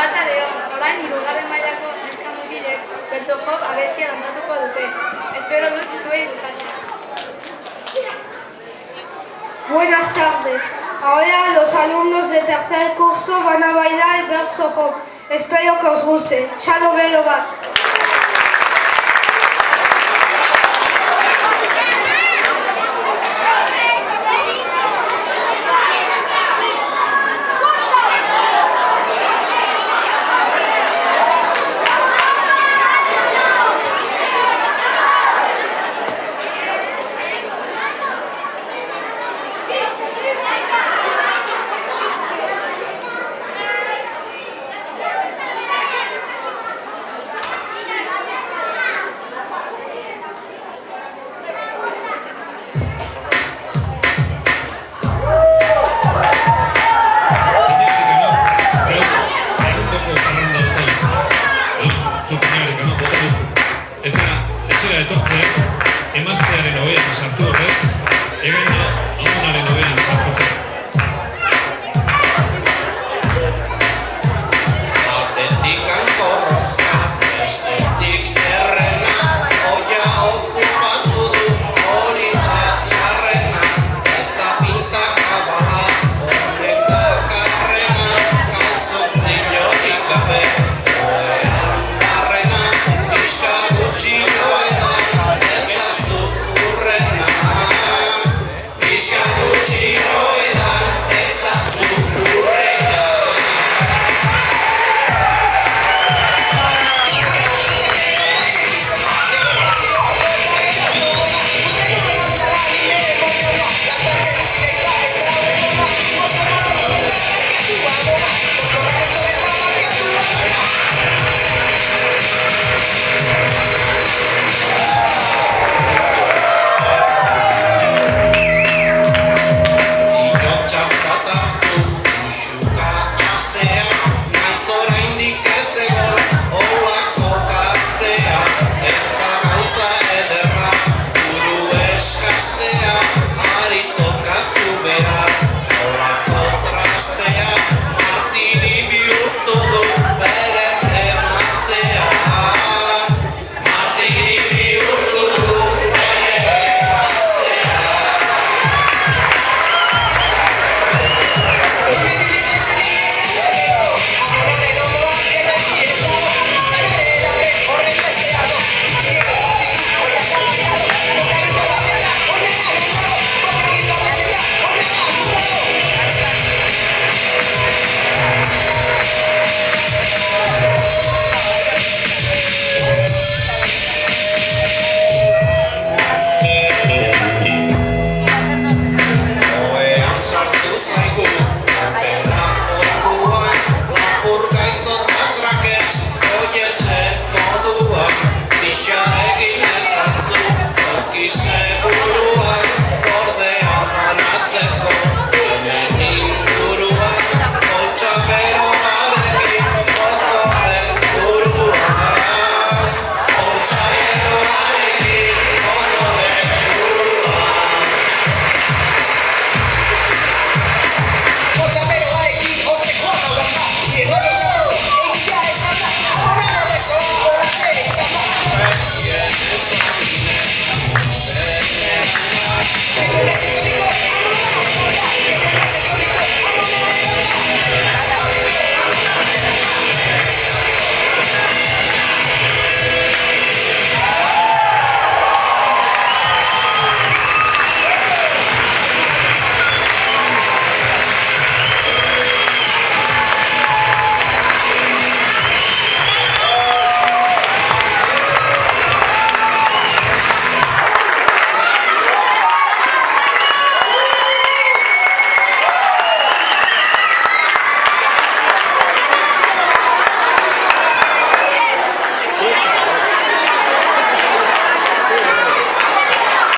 Arratsa Leon, orain hirugarren mailako neska mutilek bertso jok abestia dantzatuko dute. Espero dut zuei gustatzea. Buenas tardes. Ahora los alumnos de tercer curso van a bailar el verso hop. Espero que os guste. Chalo Velo va. Emaztearen hogean sartu horrez, egana amonaren hogean sartu zen. Batetik ankorrozka, bestetik errena, oia okupatu du hori da txarrena. Ez da pintaka bala, honek dakarrena, kantzuk zinorik gabe, oean barrena, pixka gutxi goedan. Banatzeko, hemen inguruan, koltsa